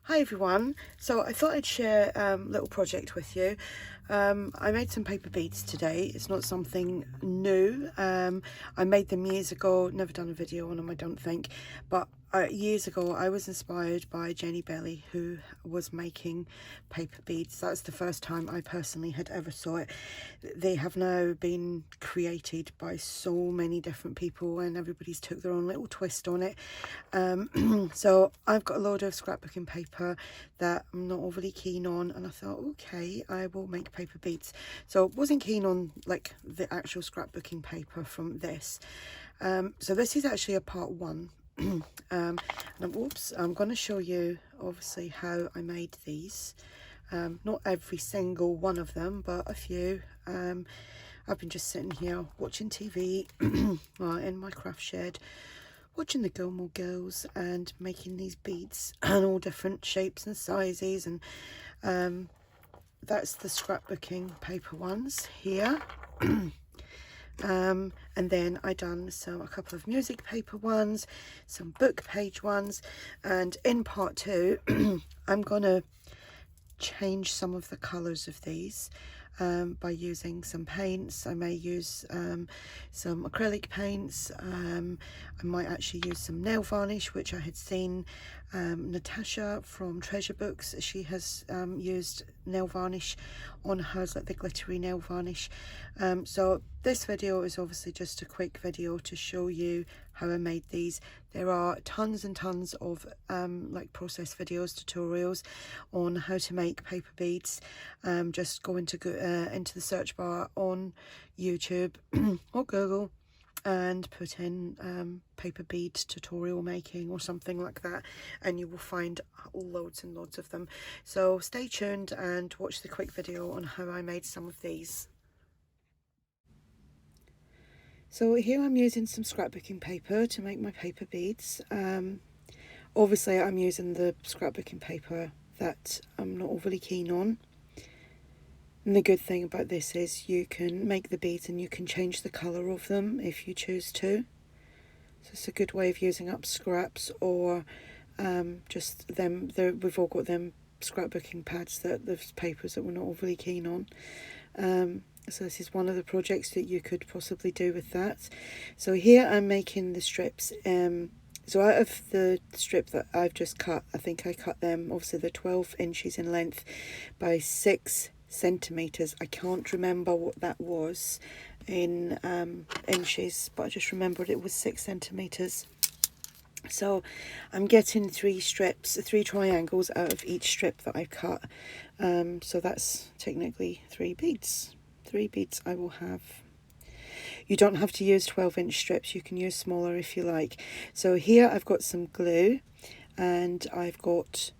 Hi everyone, so I thought I'd share a little project with you. I made some paper beads today. It's not something new. I made them years ago, never done a video on them I don't think, but years ago I was inspired by Jenny Belly, who was making paper beads. That's the first time I personally had ever saw it. They have now been created by so many different people and everybody's took their own little twist on it. So I've got a load of scrapbooking paper that I'm not overly keen on, and I thought, okay, I will make paper beads. So wasn't keen on like the actual scrapbooking paper from this. So this is actually a part one. And I'm going to show you obviously how I made these. Not every single one of them, but a few. I've been just sitting here watching TV in my craft shed, watching the Gilmore Girls and making these beads and all different shapes and sizes, and that's the scrapbooking paper ones here. And then I done a couple of music paper ones, some book page ones, and in part two I'm gonna change some of the colors of these by using some paints. I may use some acrylic paints. I might actually use some nail varnish, which I had seen Natasha from Treasure Books. She has used nail varnish on hers, like the glittery nail varnish. So this video is obviously just a quick video to show you how I made these. There are tons and tons of like process videos, tutorials on how to make paper beads. Just go into the search bar on YouTube or Google and put in paper bead tutorial making or something like that, and you will find loads and loads of them. So stay tuned and watch the quick video on how I made some of these. So here I'm using some scrapbooking paper to make my paper beads. Obviously I'm using the scrapbooking paper that I'm not overly keen on. And the good thing about this is you can make the beads and you can change the colour of them if you choose to. So it's a good way of using up scraps, or just them. We've all got them scrapbooking pads, that there's papers that we're not overly keen on. So this is one of the projects that you could possibly do with that. So here I'm making the strips. So out of the strip that I've just cut, I think I cut them, obviously they're 12 inches in length by 6 centimeters. I can't remember what that was in inches, but I just remembered it was 6 centimeters. So I'm getting 3 triangles out of each strip that I cut. So that's technically 3 beads. 3 beads I will have. You don't have to use 12-inch strips, you can use smaller if you like. So here I've got some glue, and I've got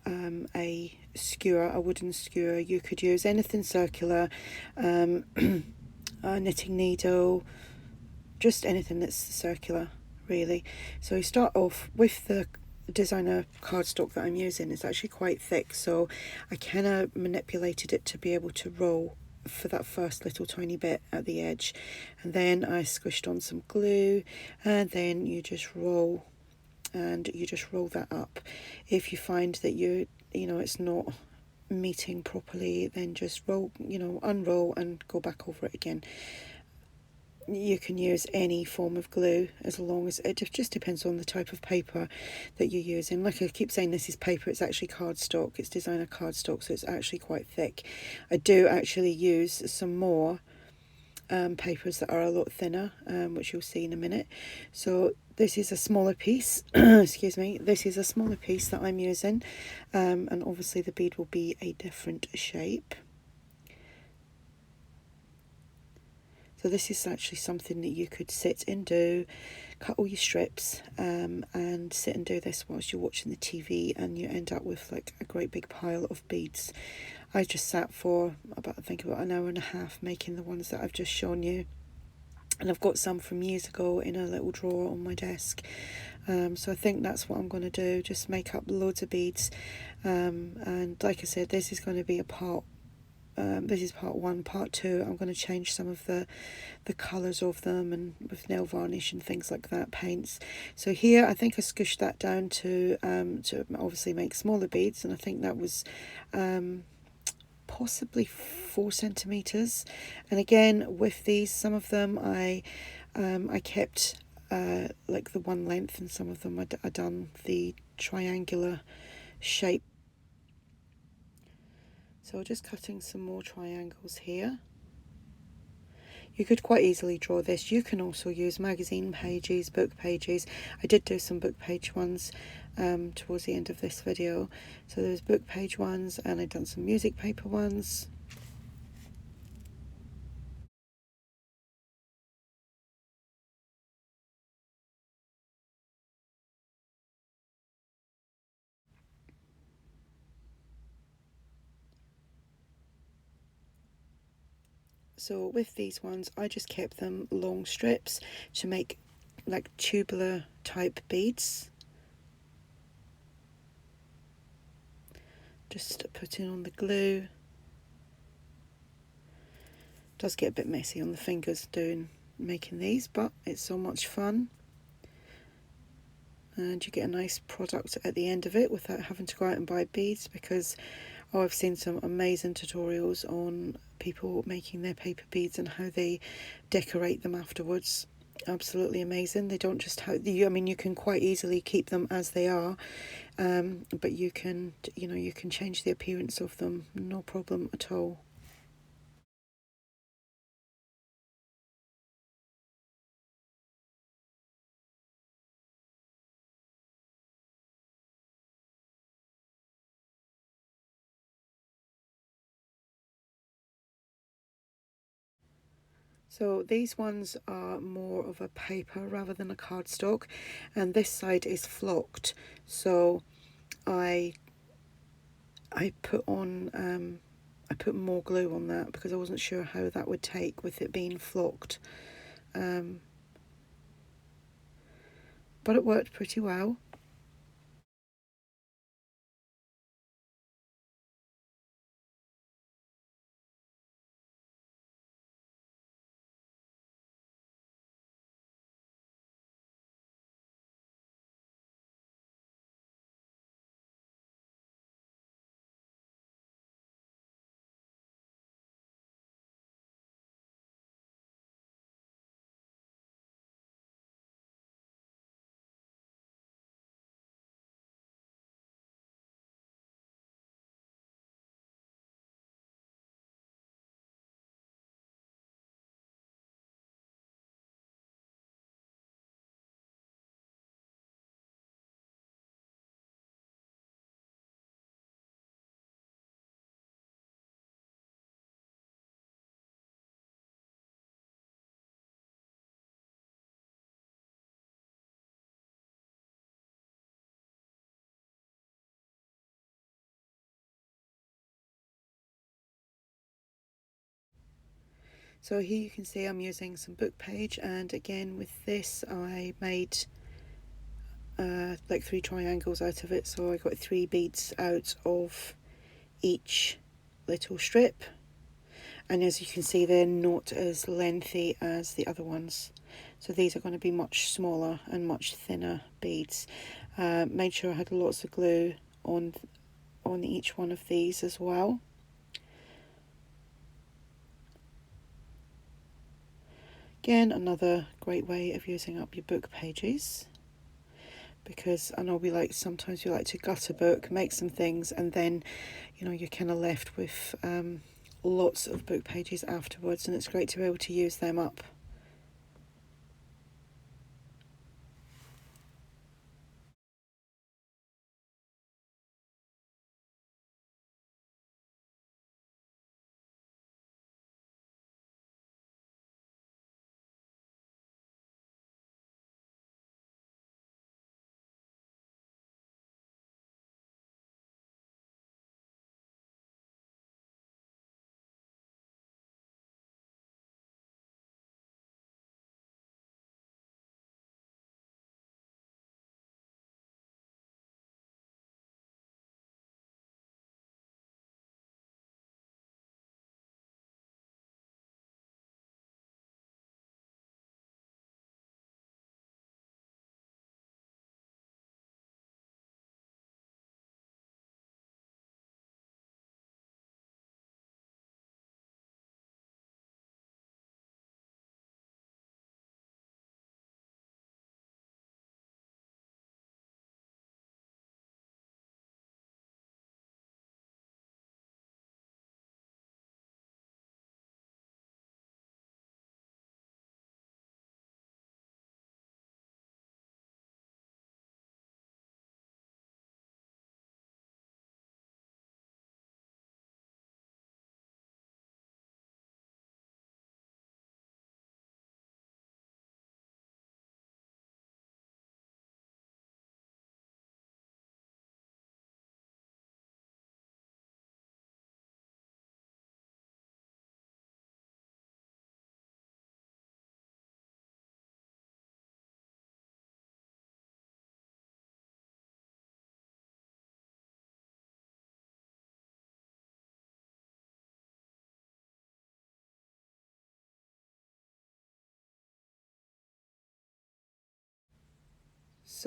a skewer, a wooden skewer. You could use anything circular, a knitting needle, just anything that's circular really. So you start off with the designer cardstock that I'm using. It's actually quite thick, so I kind of manipulated it to be able to roll for that first little tiny bit at the edge, and then I squished on some glue, and then you just roll, and you just roll that up. If you find that you know it's not meeting properly, then just roll, unroll and go back over it again. You can use any form of glue, as long as it just depends on the type of paper that you're using. Like I keep saying, this is paper, it's actually cardstock, it's designer cardstock, so it's actually quite thick. I do actually use some more papers that are a lot thinner, which you'll see in a minute. So this is a smaller piece excuse me, this is a smaller piece that I'm using, and obviously the bead will be a different shape. So this is actually something that you could sit and do, cut all your strips, and sit and do this whilst you're watching the TV, and you end up with like a great big pile of beads. I just sat for about an hour and a half making the ones that I've just shown you, and I've got some from years ago in a little drawer on my desk. So I think that's what I'm going to do, just make up loads of beads, and like I said, this is going to be a part this is part one. Part two, I'm going to change some of the colours of them, and with nail varnish and things like that, paints. So here I think I squished that down to obviously make smaller beads, and I think that was possibly 4 centimeters. And again, with these, some of them I kept like the one length, and some of them I done the triangular shape. So just cutting some more triangles here. You could quite easily draw this. You can also use magazine pages, book pages. I did do some book page ones towards the end of this video. So there's book page ones, and I've done some music paper ones. So with these ones, I just kept them long strips to make like tubular type beads. Just putting on the glue. Does get a bit messy on the fingers making these, but it's so much fun. And you get a nice product at the end of it without having to go out and buy beads, because I've seen some amazing tutorials on people making their paper beads and how they decorate them afterwards. Absolutely amazing. They don't just have I mean, you can quite easily keep them as they are, but you can change the appearance of them, no problem at all. So these ones are more of a paper rather than a cardstock, and this side is flocked. So I put on I put more glue on that because I wasn't sure how that would take with it being flocked, but it worked pretty well. So here you can see I'm using some book page, and again with this I made like 3 triangles out of it, so I got 3 beads out of each little strip, and as you can see they're not as lengthy as the other ones, so these are going to be much smaller and much thinner beads. Made sure I had lots of glue on each one of these as well. Again, another great way of using up your book pages, because I know sometimes we like to gut a book, make some things, and then you're kind of left with lots of book pages afterwards, and it's great to be able to use them up.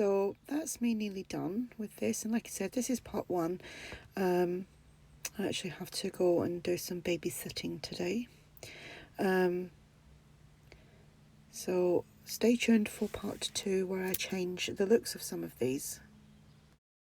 So that's me nearly done with this, and like I said, this is part one. I actually have to go and do some babysitting today. So stay tuned for part two, where I change the looks of some of these.